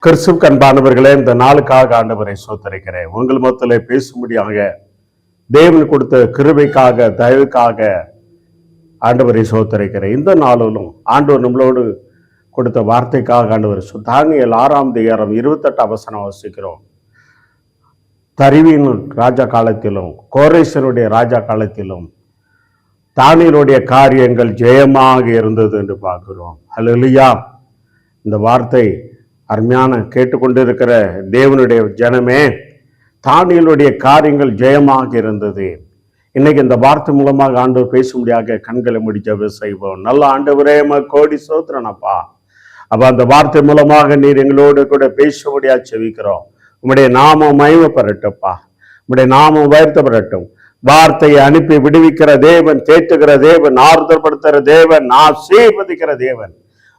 கிறிஸ்துவுக்கு அன்பானவர்களே, இந்த நாளுக்காக ஆண்டவரை சோத்தரிக்கிறேன். உங்கள் மத்தியிலே பேசும்படியாக தேவன் கொடுத்த கிருபைக்காக, தயவுக்காக ஆண்டவரை சோத்தரிக்கிறேன். இந்த நாளிலும் ஆண்டவர் நம்மளோடு கொடுத்த வார்த்தைக்காக ஆண்டவர் தானியேல் 6ஆம் அதிகாரம் 28 வசனம் வாசிக்கிறோம். தரிவின் ராஜா காலத்திலும் கோரேசனுடைய ராஜா காலத்திலும் தானியேலுடைய காரியங்கள் ஜெயமாக இருந்தது என்று பார்க்கிறோம். ஹல்லேலூயா. இந்த வார்த்தை அருமையான கேட்டுக்கொண்டிருக்கிற தேவனுடைய ஜனமே, தானியேலுடைய காரியங்கள் ஜெயமாக இருந்தது. இன்னைக்கு இந்த வார்த்தை மூலமாக ஆண்டவர் பேசும்படியாக கண்களை மூடி ஜெபம் செய்வோம். நல்ல ஆண்டவரே, கோடி சோத்திரனப்பா. அப்ப அந்த வார்த்தை மூலமாக நீர் எங்களோடு கூட பேசும்படியா செவிக்கிறோம். உம்முடைய நாமம் மகிமைப்படட்டும்ப்பா. உம்முடைய நாமம் உயர்த்தப்படட்டும். வார்த்தையை அனுப்பி விடுவிக்கிற தேவன், தேற்றுகிற தேவன், ஆறுதல்படுத்துகிற தேவன், ஆசீர்வதிக்கிற தேவன்,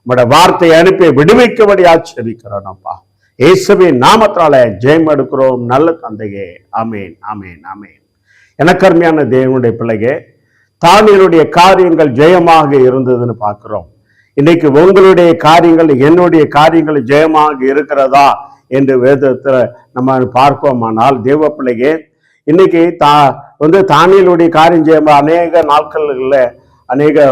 உம்முடைய வார்த்தையை அனுப்பி விடுவிக்கும்படியா செபிக்கிறோம் அப்பா. இயேசுவின் நாமத்தால ஜெயம் எடுக்கிறோம் நல்ல தந்தையே. ஆமேன், ஆமேன், ஆமேன். எனக்கு அருமையான தேவனுடைய பிள்ளையே, தானியேலுடைய காரியங்கள் ஜெயமாக இருந்ததுன்னு பார்க்கிறோம். இன்னைக்கு உங்களுடைய காரியங்கள், என்னுடைய காரியங்கள் ஜெயமாக இருக்கிறதா என்று வேதத்துல நம்ம பார்ப்போமானால், தேவ பிள்ளையே, இன்னைக்கு தானியேலுடைய காரியம் ஜெயமா அநேக நாட்கள்ல அநேக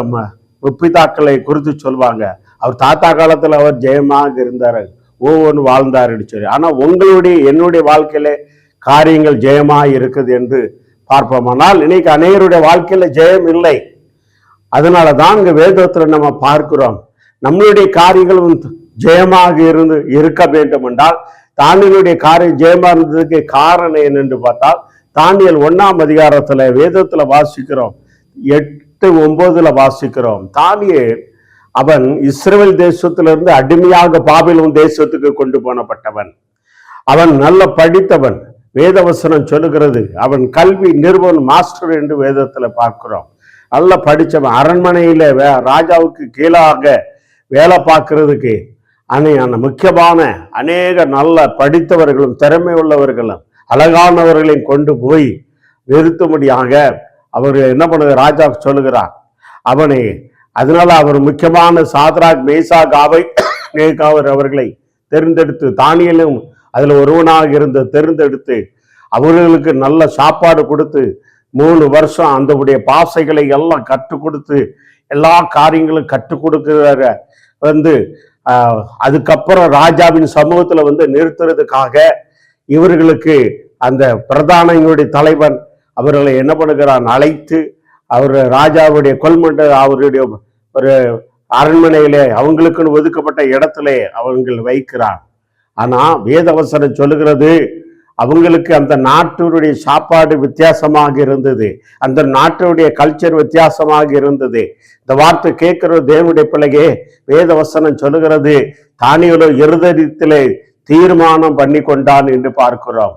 முப்பிதாக்களை குறித்து சொல்வாங்க. அவர் தாத்தா காலத்துல அவர் ஜெயமாக இருந்தார், ஒவ்வொன்று வாழ்ந்தாருன்னு சொல்லி. ஆனா உங்களுடைய என்னுடைய வாழ்க்கையில காரியங்கள் ஜெயமாக இருக்குது என்று பார்ப்போமானால், இன்னைக்கு அநேகருடைய வாழ்க்கையில ஜெயம் இல்லை. அதனாலதான் இங்க வேதத்துல நம்ம பார்க்கிறோம், நம்மளுடைய காரியங்கள் ஜெயமாக இருக்க வேண்டும் என்றால் தானியேலுடைய காரியம் ஜெயமா இருந்ததுக்கு காரணம் என்னென்று பார்த்தால், தானியேல் 1ஆம் அதிகாரத்துல வேதத்துல வாசிக்கிறோம், 8-9 வாசிக்கிறோம். தானியேல் அவன் இஸ்ரவேல் தேசத்திலிருந்து அடிமையாக பாபிலோன் தேசத்துக்கு கொண்டு போனப்பட்டவன். அவன் நல்ல படித்தவன். வேதவசனம் சொல்லுகிறது அவன் கல்வி நிறுவன் மாஸ்டர் என்று வேதத்துல பார்க்கிறோம். நல்ல படித்தவன். அரண்மனையில ராஜாவுக்கு கீழாக வேலை பார்க்கறதுக்கு முக்கியமான அநேக நல்ல படித்தவர்களும் திறமை உள்ளவர்களும் அழகானவர்களையும் கொண்டு போய் நிறுத்தும்படியாக அவர் என்ன பண்ணுது, ராஜா சொல்லுகிறார் அவனை. அதனால அவர் முக்கியமான சாத்ராக், மேசாக், ஆபேத்நேகோ அவர்களை தேர்ந்தெடுத்து, தானியேலும் அதுல ஒருவனாக இருந்து தேர்ந்தெடுத்து அவர்களுக்கு நல்ல சாப்பாடு கொடுத்து 3 வருஷம் அந்த பாசைகளை எல்லாம் கற்றுக் கொடுத்து எல்லா காரியங்களும் கற்றுக் கொடுக்கிற அதுக்கப்புறம் ராஜாவின் சமூகத்துல நிறுத்துறதுக்காக இவர்களுக்கு அந்த பிரதானிகளுடைய தலைவன் அவர்களை என்ன பண்ணுகிறான், அழைத்து அவர் ராஜாவுடைய கொல்மண்ட அவருடைய ஒரு அரண்மனையிலே அவங்களுக்குன்னு ஒதுக்கப்பட்ட இடத்துல அவங்கள் வைக்கிறார். ஆனா வேதவசனம் சொல்லுகிறது அவங்களுக்கு அந்த நாட்டுடைய சாப்பாடு வித்தியாசமாக இருந்தது, அந்த நாட்டுடைய கல்ச்சர் வித்தியாசமாக இருந்தது. இந்த வார்த்தை கேட்கிற தேவனுடைய பிள்ளையே, வேதவசனம் சொல்லுகிறது தானியேலோ இருதயத்திலே தீர்மானம் பண்ணி கொண்டான் என்று பார்க்கிறோம்.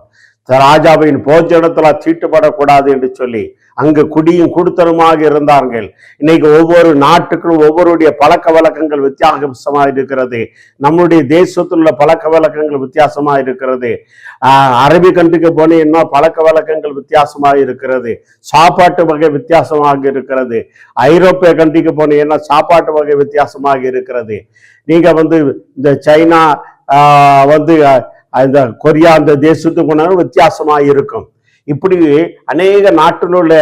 ராஜாவின் போஜனத்துல தீட்டுப்படக்கூடாது என்று சொல்லி அங்கு குடியும் குடுத்தனமாக இருந்தார்கள். இன்னைக்கு ஒவ்வொரு நாட்டுக்கும் ஒவ்வொருடைய பழக்க வழக்கங்கள் வித்தியாசமாக இருக்கிறது. நம்முடைய தேசத்தில் உள்ள பழக்க வழக்கங்கள் வித்தியாசமாக இருக்கிறது. அரபி கண்ட்ரிக்கு போனீங்கன்னா பழக்க வழக்கங்கள் வித்தியாசமாக இருக்கிறது, சாப்பாட்டு வகை வித்தியாசமாக இருக்கிறது. ஐரோப்பிய கண்ட்ரிக்கு போனீங்கன்னா சாப்பாட்டு வகை வித்தியாசமாக இருக்கிறது. நீங்க இந்த சைனா அந்த கொரியா அந்த தேசத்துக்கு போனாலும் வித்தியாசமா இருக்கும். இப்படி அநேக நாட்டில் உள்ள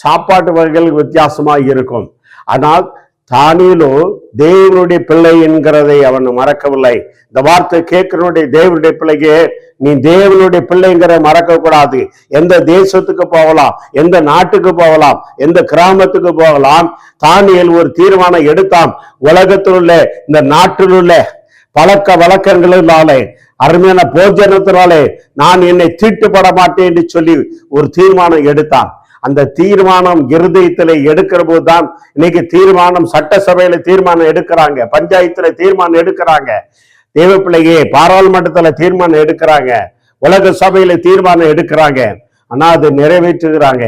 சாப்பாட்டு வகைகள் வித்தியாசமாக இருக்கும். ஆனால் தானியேலோ தேவனுடைய பிள்ளை என்கிறதை அவன் மறக்கவில்லை. இந்த வார்த்தை கேட்கிறனுடைய தேவனுடைய பிள்ளைக்கு, நீ தேவனுடைய பிள்ளைங்கிற மறக்க கூடாது. எந்த தேசத்துக்கு போகலாம், எந்த நாட்டுக்கு போகலாம், எந்த கிராமத்துக்கு போகலாம். தானியேல் ஒரு தீர்மானம் எடுத்தான். உலகத்தில் உள்ள இந்த நாட்டில் உள்ள பழக்க வழக்கங்களினாலே, அருமையான போஜனத்தினாலே நான் என்னை தீட்டுப்பட மாட்டேன் என்று சொல்லி ஒரு தீர்மானம் எடுத்தான். அந்த தீர்மானம் இருதயத்திலே எடுக்கிற போதுதான் இன்னைக்கு தீர்மானம் சட்டசபையில தீர்மானம் எடுக்கிறாங்க, பஞ்சாயத்துல தீர்மானம் எடுக்கிறாங்க, தேவ பிள்ளையே பாராளுமன்றத்துல தீர்மானம் எடுக்கிறாங்க, உலக சபையில தீர்மானம் எடுக்கிறாங்க. ஆனா அது நிறைவேற்றுகிறாங்க.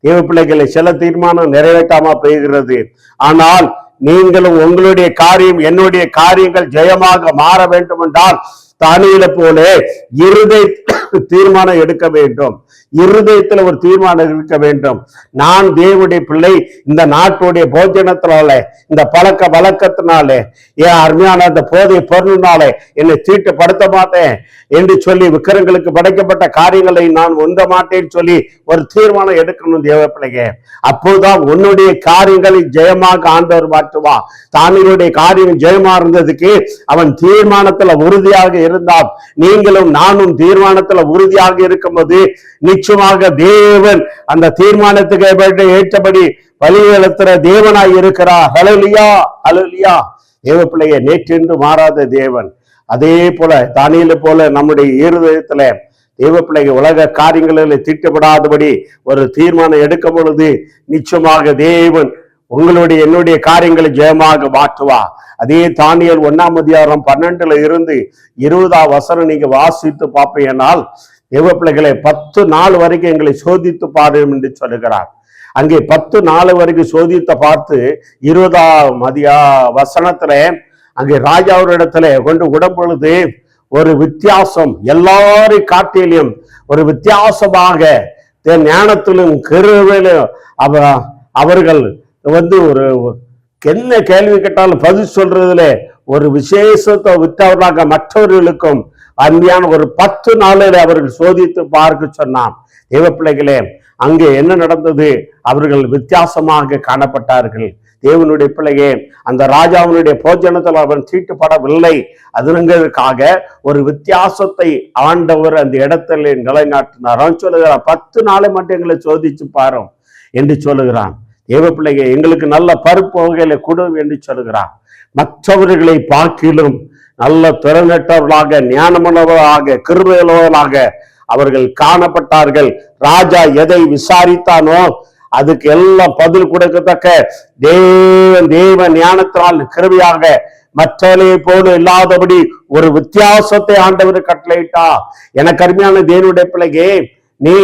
தேவ பிள்ளைகளை சில தீர்மானம் நிறைவேற்றாம போகிறது. ஆனால் நீங்களும் உங்களுடைய காரியம், என்னுடைய காரியங்கள் ஜெயமாக மாற வேண்டும் என்றால் தானியேலை போல இருதய தீர்மானம் எடுக்க வேண்டும். இருதயத்துல ஒரு தீர்மானம் இருக்க வேண்டும். நான் தேவனுடைய பிள்ளை, இந்த நாட்டுடைய போஜனத்தினால, இந்த பழக்க வழக்கத்தினாலே, ஏன் அருமையான அந்த போதை பொருளினாலே என்னை தீட்டுப்படுத்த மாட்டேன் என்று சொல்லி, விக்கிரங்களுக்கு படைக்கப்பட்ட காரியங்களை நான் உந்த மாட்டேன்னு சொல்லி ஒரு தீர்மானம் எடுக்கணும் தேவ பிள்ளைங்க. அப்போதான் உன்னுடைய காரியங்களை ஜெயமாக ஆண்டவர் மாற்றுவான். தானியலுடைய காரியம் ஜெயமா இருந்ததுக்கு அவன் தீர்மானத்துல உறுதியாக இருந்தான். நீங்களும் நானும் தீர்மானத்துல உறுதியாக இருக்கும்போது நிச்சயமாக தேவன் அந்த தீர்மானத்துக்கு ஏற்றபடி வழிநடத்துற தேவனாய் இருக்கிறார். ஹல்லேலூயா, ஹல்லேலூயா. தேவ பிள்ளைய நேற்றென்று மாறாத தேவன். அதே போல தானியேலை போல நம்முடைய இருதயத்துல தேவ பிள்ளைங்க உலக காரியங்களில் தீட்டுப்படாதபடி ஒரு தீர்மானம் எடுக்கும் பொழுது நிச்சயமாக தேவன் உங்களுடைய என்னுடைய காரியங்களை ஜெயமாக மாற்றுவா. அதே தானியேல் 1:12 இருந்து 20 நீங்க வாசித்து பார்ப்பீங்கன்னால், தேவ பிள்ளைகளை 10 நாள் வரைக்கும் எங்களை சோதித்து பாரும் என்று சொல்லுகிறார். அங்கே 10 நாள் வரைக்கும் சோதித்த பார்த்து 20 அங்கே ராஜாவிடத்துல கொண்டு விடும் பொழுது ஒரு வித்தியாசம், எல்லாரும் காட்டிலும் ஒரு வித்தியாசமாக ஞானத்திலும் கிருபையிலும் அவர்கள் ஒரு என்ன கேள்வி கேட்டாலும் பதில் சொல்றதுல ஒரு விசேஷத்தை விட்டவர்களாக மற்றவர்களுக்கும் அருமையான ஒரு 10 நாளில் அவர்கள் சோதித்து பார்க்க சொன்னான். தேவ பிள்ளைகளே, அங்கே என்ன நடந்தது? அவர்கள் வித்தியாசமாக காணப்பட்டார்கள். தேவனுடைய பிள்ளையே, அந்த ராஜாவினுடைய போஜனத்தில் அவன் தீட்டுப்படவில்லை. அதற்காக ஒரு வித்தியாசத்தை ஆண்டவர் அந்த இடத்துல நிலைநாட்டினார். அவன் சொல்லுகிறான், 10 நாளை மட்டும் எங்களை சோதிச்சு பாரும் என்று சொல்லுகிறான். தேவ பிள்ளைங்க, எங்களுக்கு நல்ல பருப்பு வகையில கொடு என்று சொல்லுகிறான். மற்றவர்களை பார்க்கிலும் நல்ல திறனற்றவர்களாக, ஞானமுள்ளவர்களாக, கிருபையுள்ளவர்களாக அவர்கள் காணப்பட்டார்கள். ராஜா எதை விசாரித்தானோ அதுக்கு எல்லாம் பதில் கொடுக்கத்தக்க தேவ ஞானத்தினால் கிருபையாக மற்றவர்களை போல இல்லாதபடி ஒரு வித்தியாசத்தை ஆண்டவர் கட்டளையிட்டா. எனக்கு அருமையான தேவனுடைய பிள்ளையே, நீ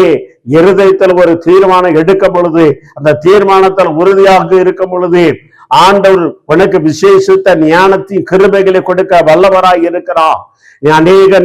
இருதயத்தில் ஒரு தீர்மானம் எடுக்கும் பொழுது, அந்த தீர்மானத்தில் உறுதியாக இருக்கும் பொழுது ஆண்டவர் உனக்கு விசேஷித்த ஞானத்தின் கிருபைகளை கொடுக்க வல்லவராய் இருக்கிறார்.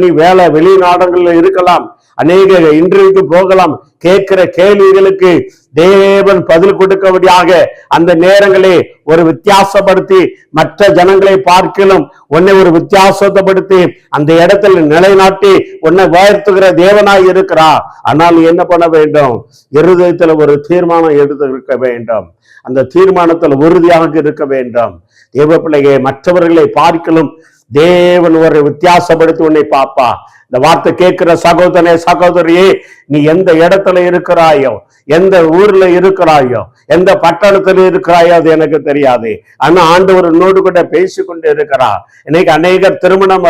நீ வேலை வெளிநாடுகளில் இருக்கலாம், அநேக இன்டர்வியூக்கு போகலாம். கேட்கிற கேள்விகளுக்கு தேவன் பதில் கொடுக்கபடியாக அந்த நேரங்களே ஒரு வித்தியாசப்படுத்தி மற்ற ஜனங்களை பார்க்கலும் உன்னை ஒரு வித்தியாசப்படுத்தி அந்த இடத்துல நிலைநாட்டி உன்னை உயர்த்துகிற தேவனாய் இருக்கிறா. ஆனால் என்ன பண்ண வேண்டும்? இருதயத்துல ஒரு தீர்மானம் எடுத்து இருக்க வேண்டும். அந்த தீர்மானத்தில் உறுதியாக இருக்க வேண்டும். தேவ பிள்ளையை மற்றவர்களை பார்க்கலும் தேவன் ஒரு வித்தியாசப்படுத்தி உன்னை பாப்பா. இந்த வார்த்தை கேட்கிற சகோதரனே, சகோதரியே, நீ எந்த இடத்துல இருக்கிறாயோ, எந்த ஊர்ல இருக்கிறாயோ, எந்த பட்டணத்துல இருக்கிறாயோ அது எனக்கு தெரியாது. ஆனா ஆண்டவர் என்னோடு கூட பேசிக்கொண்டு இருக்கிறார். இன்னைக்கு அநேகர் திருமணம்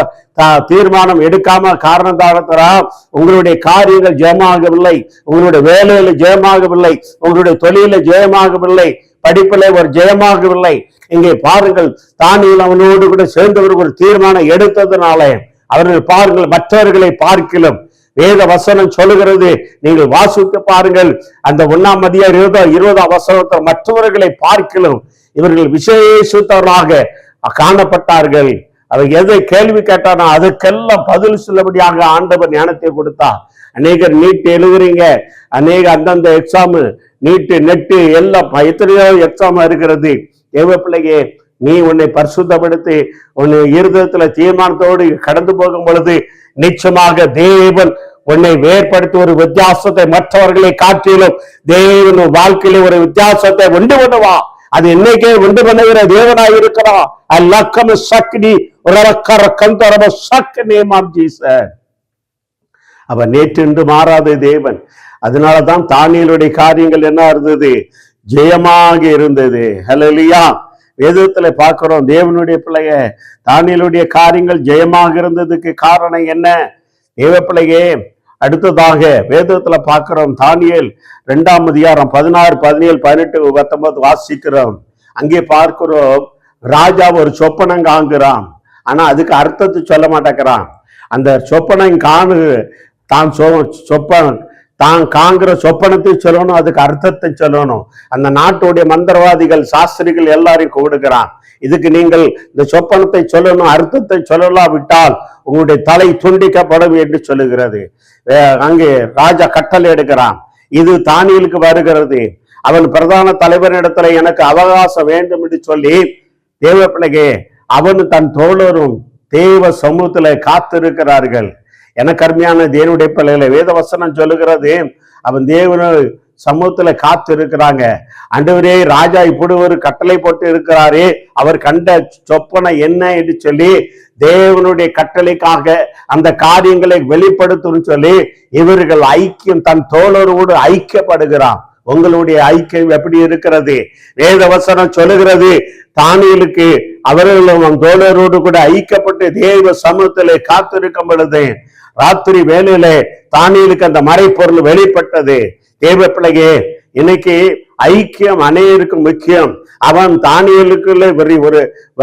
தீர்மானம் எடுக்காம காரணம் தாகத்தரா உங்களுடைய காரியங்கள் ஜெயமாகவில்லை, உங்களுடைய வேலையில ஜெயமாகவில்லை, உங்களுடைய தொழில ஜெயமாகவில்லை, படிப்பில ஒரு ஜெயமாகவில்லை. இங்கே பாருங்கள், தானியேல் அவனோடு கூட சேர்ந்தவர்கள் ஒரு தீர்மானம் எடுத்ததுனால அவர்கள் பாருங்கள், மற்றவர்களை பார்க்கிலும் வேத வசனம் சொல்லுகிறது. நீங்கள் வாசித்து பாருங்கள், அந்த 1:20 மற்றவர்களை பார்க்கிலும் இவர்கள் விசேஷத்தவராக காணப்பட்டார்கள். அவர் எதை கேள்வி கேட்டானோ அதுக்கெல்லாம் பதில் சொல்லபடியாக ஆண்டவர் ஞானத்தை கொடுத்தா. அநேகர் நீட் எழுதுறீங்க, அநேக அந்தந்த எக்ஸாம், நீட்டு நெட்டு எல்லாம் எத்தனையோ எக்ஸாம் இருக்கிறது. தேவ பிள்ளையே, நீ உன்னை பரிசுத்தப்படுத்தி உன்னை இருதயத்துல தீர்மானத்தோடு கடந்து போகும் பொழுது நிச்சயமாக தேவன் உன்னை வேறுபடுத்தி ஒரு வித்தியாசத்தை மற்றவர்களை காட்டிலும் தேவன் வாழ்க்கையில ஒரு வித்தியாசத்தை உண்டு பண்ணுவா. அது என்னைக்கே உண்டு பண்ணுகிற தேவனாய் இருக்கிறான். அவன் நேற்று மாறாத தேவன். அதனாலதான் தானியேலுடைய காரியங்கள் என்ன இருந்தது? ஜெயமாக இருந்தது. ஹல்லேலூயா. வேதத்துல பார்க்கிறோம், தேவனுடைய பிள்ளைய தானியேலுடைய காரியங்கள் ஜெயமாக இருந்ததுக்கு காரணம் என்ன? தேவ பிள்ளையே, அடுத்ததாக வேதத்துல பார்க்கிறோம், தானியேல் 2 16, 17, 18, 19 வாசிக்கிறோம். அங்கே பார்க்கிறோம், ராஜா ஒரு சொப்பனம் காண்கிறான். ஆனா அதுக்கு அர்த்தத்தை சொல்ல மாட்டேங்கிறான். அந்த சொப்பனம் காணு தான் தான் காங்கிற சொப்பனத்தை சொல்லணும், அதுக்கு அர்த்தத்தை சொல்லணும். அந்த நாட்டுடைய மந்திரவாதிகள் சாஸ்திரிகள் எல்லாரையும் கூடுகிறான். இதுக்கு நீங்கள் இந்த சொப்பனத்தை சொல்லணும், அர்த்தத்தை சொல்லலாவிட்டால் உங்களுடைய தலை துண்டிக்கப்படும் என்று சொல்லுகிறது. அங்கே ராஜா கட்டளை எடுக்கிறான். இது தானியலுக்கு வருகிறது. அவன் பிரதான தலைவரிடத்துல எனக்கு அவகாசம் வேண்டும் என்று சொல்லி தேவ பிள்ளையே அவன் தன் தோழரும் தேவ சமூகத்துல காத்திருக்கிறார்கள். எனக்கு அருமையான தேவனுடைய பிள்ளைகளை வேத வசனம் சொல்லுகிறது, அவன் தேவன சமூகத்துல காத்து இருக்கிறாங்க. ஆண்டவரே, ராஜா இப்படி ஒரு கட்டளை போட்டு இருக்கிறாரே, அவர் கண்ட சொப்பனை என்ன என்று சொல்லி தேவனுடைய கட்டளைக்காக அந்த காரியங்களை வெளிப்படுத்தும் சொல்லி இவர்கள் ஐக்கியம் தன் தோழரோடு ஐக்கியப்படுகிறான். உங்களுடைய ஐக்கியம் எப்படி இருக்கிறது? வேத வசனம் சொல்லுகிறது, தானியலுக்கு அவர்களும் தோழரோடு கூட ஐக்கியப்பட்டு தேவ சமூகத்திலே காத்திருக்கும் பொழுது ராத்திரி வேலையில தானியலுக்கு அந்த மறைப்பொருள் வெளிப்பட்டது. தேவ பிள்ளையே, இன்னைக்கு ஐக்கியம் அநேகருக்கு முக்கியம். அவன் தானியலுக்குள்ளே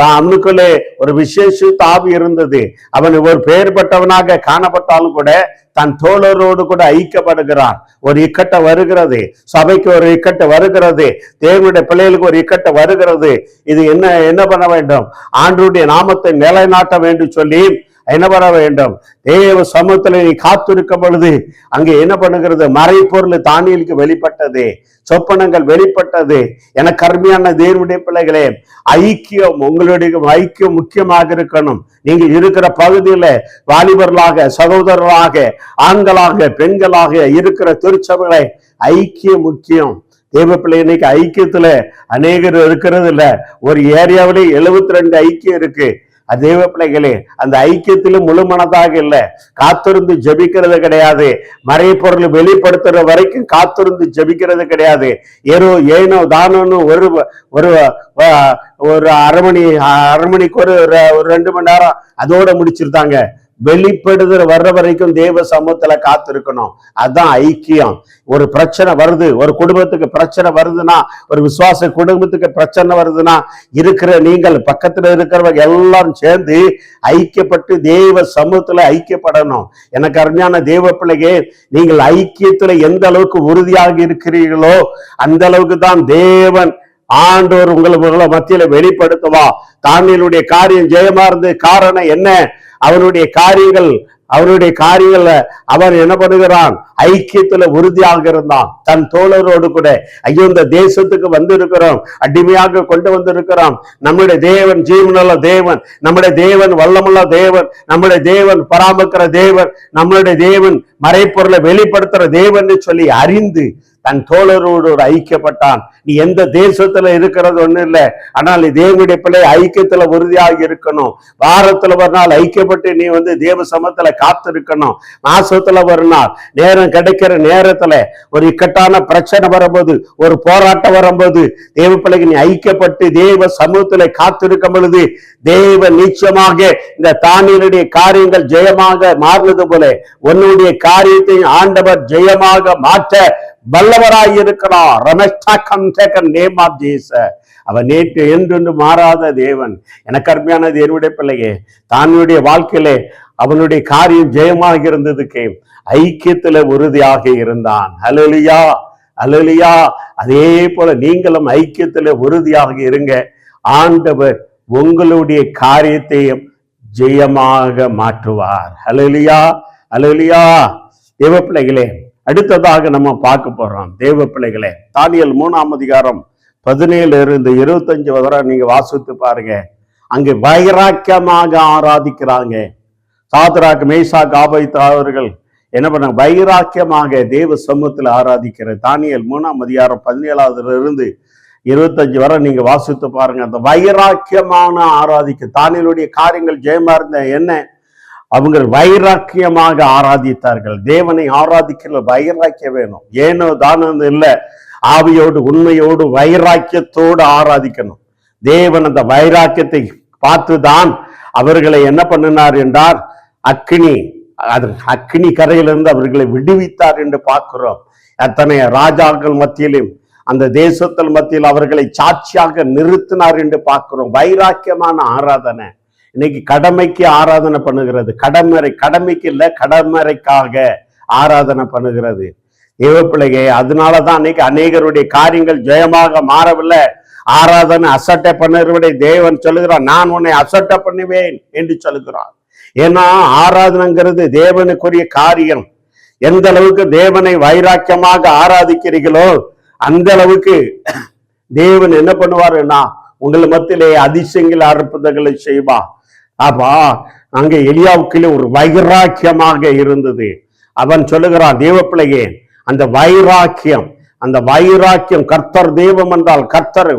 அவனுக்குள்ளே ஒரு விசேஷ தாவி இருந்தது. அவன் ஒரு பெயர் பட்டவனாக காணப்பட்டாலும் கூட தன் தோழரோடு கூட ஐக்கியப்படுகிறான். ஒரு இக்கட்டை வருகிறது, சபைக்கு ஒரு இக்கட்டை வருகிறது, தேவனுடைய பிள்ளைகளுக்கு ஒரு இக்கட்டை வருகிறது. இது என்ன பண்ண வேண்டும்? ஆண்டவருடைய நாமத்தை நிலைநாட்ட வேண்டும் சொல்லி என்ன பண்ண வேண்டும்? தேவ சமூகத்துல நீ காத்திருக்கும் பொழுது அங்கே என்ன பண்ணுகிறது? மறைப்பொருள் தானியலுக்கு வெளிப்பட்டது, சொப்பனங்கள் வெளிப்பட்டது. எனக்கு அருமையான தேவனுடைய பிள்ளைகளே, ஐக்கியம், உங்களுடைய ஐக்கியம் முக்கியமாக இருக்கணும். நீங்கள் இருக்கிற பகுதியில வாலிபர்களாக, சகோதரர்களாக, ஆண்களாக, பெண்களாக இருக்கிற திருச்சபைகளை ஐக்கியம் முக்கியம். தேவ பிள்ளை இன்னைக்கு ஐக்கியத்துல அநேகர் இருக்கிறது இல்ல. ஒரு ஏரியாவிலே 72 ஐக்கியம் இருக்கு. தேவ பிள்ளைகளே, அந்த ஐக்கியத்திலும் முழு மனதாக இல்லை, காத்திருந்து ஜபிக்கிறது கிடையாது. மறைப்பொருள் வெளிப்படுத்துற வரைக்கும் காத்திருந்து ஜபிக்கிறது கிடையாது. ஏனோ தானோன்னு ஒரு அரை மணிக்கு ஒரு 2 மணி நேரம் அதோட முடிச்சிருந்தாங்க. வெளிப்படுதல் வர்ற வரைக்கும் தேவ சமூகத்துல காத்திருக்கணும். அதுதான் ஐக்கியம். ஒரு பிரச்சனை வருது, ஒரு குடும்பத்துக்கு பிரச்சனை வருதுன்னா, ஒரு விசுவாச குடும்பத்துக்கு பிரச்சனை வருதுன்னா, நீங்கள் பக்கத்துல இருக்கிறவங்க எல்லாரும் சேர்ந்து ஐக்கியப்பட்டு தேவ சமூகத்துல ஐக்கியப்படணும். எனக்கு அருமையான தேவ பிள்ளையே, நீங்கள் ஐக்கியத்துல எந்த அளவுக்கு உறுதியாக இருக்கிறீர்களோ அந்த அளவுக்கு தான் தேவன் ஆண்டவர் உங்களை மத்தியில வெளிப்படுத்துவா. தானியலுடைய காரியம் ஜெயமா இருந்தது. காரணம் என்ன? அவனுடைய காரியங்கள்ல அவன் என்ன பண்ணுகிறான்? ஐக்கியத்துல உறுதியாக இருந்தான். தன் தோழரோடு கூட, ஐயோ இந்த தேசத்துக்கு வந்திருக்கிறோம், அடிமையாக கொண்டு வந்திருக்கிறோம். நம்முடைய தேவன் ஜீவனுள்ள தேவன், நம்முடைய தேவன் வல்லமுள்ள தேவன், நம்முடைய தேவன் பராமரிக்கிற தேவன், நம்மளுடைய தேவன் மறைப்பொருளை வெளிப்படுத்துற தேவன் சொல்லி அறிந்து தன் தோழரோடு ஒரு ஐக்கியப்பட்டான். நீ எந்த தேசத்துல இருக்கிறது ஒண்ணு இல்லை, ஆனால் நீ தேவனுடைய பிள்ளை ஐக்கியத்துல உறுதியாக இருக்கணும். வாரத்துல ஒரு நாள் ஐக்கியப்பட்டு நீ தேவ சமத்துல காத்து இருக்கணும். மாசத்துல ஒரு நாள் நேரம் கிடைக்கிற நேரத்துல ஒரு இக்கட்டான பிரச்சனை வரும்போது, ஒரு போராட்டம் வரும்போது தேவ பிள்ளைக்கு நீ ஐக்கியப்பட்டு தேவ சமூகத்துல காத்திருக்கும் பொழுது தேவ நிச்சயமாக இந்த தானியலுடைய காரியங்கள் ஜெயமாக மாறுவது போல உன்னுடைய காரியத்தை ஆண்டவர் ஜெயமாக மாற்ற வல்லவராய் இருக்கிறார். அவன் நேற்று என்று மாறாத தேவன். எனக்கு அருமையான தேவனுடைய பிள்ளையே, தானுடைய வாழ்க்கையிலே அவனுடைய காரியம் ஜெயமாக இருந்ததுக்கு ஐக்கியத்துல உறுதியாக இருந்தான். அல்லேலூயா, அல்லேலூயா. அதே போல நீங்களும் ஐக்கியத்துல உறுதியாக இருங்க. ஆண்டவர் உங்களுடைய காரியத்தையும் ஜெயமாக மாற்றுவார். அல்லேலூயா, அல்லேலூயா. தேவ பிள்ளைகளே, அடுத்ததாக நம்ம பார்க்க போறோம். தேவ பிள்ளைகளே, தானியேல் 3ஆம் அதிகாரம் 17-25 வரை நீங்க வாசித்து பாருங்க. அங்கே வைராக்கியமாக ஆராதிக்கிறாங்க. சாத்ராக், மேஷாக், ஆபேத்நேகோ அவர்கள் என்ன பண்ண? வைராக்கியமாக தேவ சமூகத்தில் ஆராதிக்கிற தானியேல் 3ஆம் அதிகாரம் 17-25 வரை நீங்க வாசித்து பாருங்க. அந்த வைராக்கியமான ஆராதிக்க தானியேலுடைய காரியங்கள் ஜெயமா இருந்த என்ன? அவங்க வைராக்கியமாக ஆராதித்தார்கள். தேவனை ஆராதிக்கிற வைராக்கியம் வேணும். ஏனோ தானோ இல்லை, ஆவியோடு உண்மையோடு வைராக்கியத்தோடு ஆராதிக்கணும். தேவன் அந்த வைராக்கியத்தை பார்த்துதான் அவர்களை என்ன பண்ணினார் என்றார், அக்னி கரையிலிருந்து அவர்களை விடுவித்தார் என்று பார்க்கிறோம். அத்தனை ராஜாக்கள் மத்தியிலும் அந்த தேசத்தில் மத்தியில் அவர்களை சாட்சியாக நிறுத்தினார் என்று பார்க்கிறோம். வைராக்கியமான ஆராதனை. இன்னைக்கு கடமைக்கு ஆராதனை பண்ணுகிறது. கடமைக்கு இல்ல, கடமைக்காக ஆராதனை பண்ணுகிறது. தேவப்பிள்ளையே, அதனாலதான் அன்னைக்கு அநேகருடைய காரியங்கள் ஜெயமாக மாறவில்லை. ஆராதனை அசட்டை பண்ணுறவருடைய தேவன் சொல்லுகிறான், நான் உன்னை அசட்டை பண்ணுவேன் என்று சொல்லுகிறான். ஏன்னா ஆராதனைங்கிறது தேவனுக்குரிய காரியம். எந்த அளவுக்கு தேவனை வைராக்கியமாக ஆராதிக்கிறீர்களோ அந்த அளவுக்கு தேவன் என்ன பண்ணுவாருன்னா உங்களை மத்தியிலே அதிசயங்கள் அற்புதங்களை செய்வா. அப்பா அங்க எலியாவுக்குள்ளே ஒரு வைராக்கியமாக இருந்தது. அவன் சொல்லுகிறான், தேவப்பிள்ளையே, அந்த வைராக்கியம் கர்த்தர் தெய்வம் என்றால் கர்த்தர்,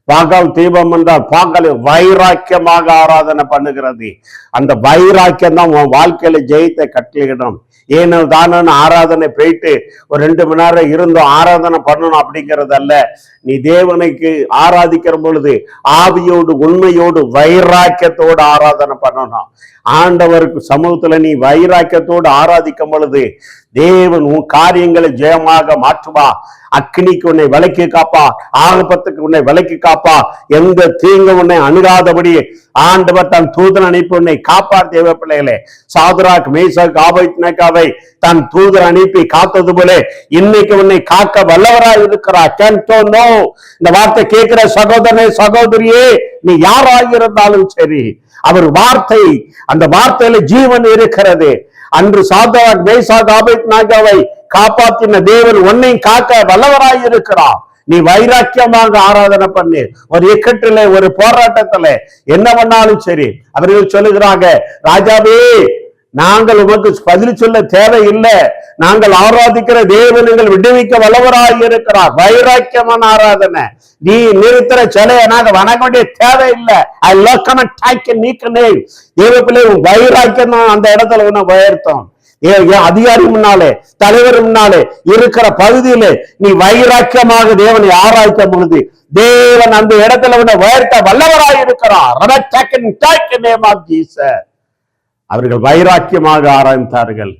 பாகால் தெய்வம் என்றால் பாகால், வைராக்கியமாக ஆராதனை பண்ணுகிறது. அந்த வைராக்கியம் தான் உன் வாழ்க்கையில ஜெயத்தை கட்டளையிடும். ஏனோ தானு ஆராதனை போயிட்டு ஒரு 2 மணி நேரம் இருந்தோம் ஆராதனை பண்ணணும் அப்படிங்கிறது அல்ல. நீ தேவனுக்கு ஆராதிக்கிற பொழுது ஆவியோடு உண்மையோடு வைராக்கியத்தோடு ஆராதனை பண்ணணும். ஆண்டவருக்கு சமூகத்துல நீ வைராக்கியத்தோடு ஆராதிக்கும் பொழுது தேவன் உன் காரியங்களை ஜெயமாக மாற்றுவா. அக்னிக்கு உன்னை விலக்கி காப்பா, ஆகப்பத்துக்கு உன்னை விலக்கி காப்பா. எந்த தீங்கு உன்னை அணுகாதபடி ஆண்டவர் தன் தூதன் அனுப்பி உன்னை காப்பார். தேவப்பிள்ளைகளே, சாதுராக் மேஷாக் ஆபேத்நேகோவை தன் தூதர் அனுப்பி காத்தது போல இன்னைக்கு உன்னை காக்க வல்லவராய் இருக்கிறார். இந்த வார்த்தை கேட்கிற சகோதரனே, சகோதரியே, நீ யாராக இருந்தாலும் சரி, அவர் வார்த்தை, அந்த வார்த்தையில ஜீவன் இருக்கிறது. அன்று சாதுராக் மேஷாக் ஆபேத்நேகோவை காப்பாற்றின தேவன் உன்னை காக்க வல்லவராய் இருக்கிறார். நீ வைராக்கியமாக ஆராதனை பண்ணு. ஒரு இக்கட்டில, ஒரு போராட்டத்துல என்ன பண்ணாலும் சரி, அவர்கள் சொல்லுகிறாங்க, ராஜாவே, நாங்கள் உமக்கு பதில் சொல்ல தேவையில்லை, நாங்கள் ஆராதிக்கிற தேவன் எங்கள் விடுவிக்க வல்லவராய் இருக்கிறார். வைராக்கியமான ஆராதனை. நீ நிறுத்துற சிலையை நாங்க வணங்க வேண்டிய தேவையில்லை. தேவப்பிள்ளை, வைராக்கியம் தான் அந்த இடத்துல உன்னை உயர்த்தும். அதிகாரி முன்னாலே, தலைவர் முன்னாலே இருக்கிற பகுதியிலே நீ வைராக்கியமாக தேவனை ஆராய்க்கும் பொழுது தேவன் அந்த இடத்துல உயர்த்த வல்லவராய் இருக்கிறார். அவர்கள் வைராக்கியமாக ஆராய்ந்தார்கள்.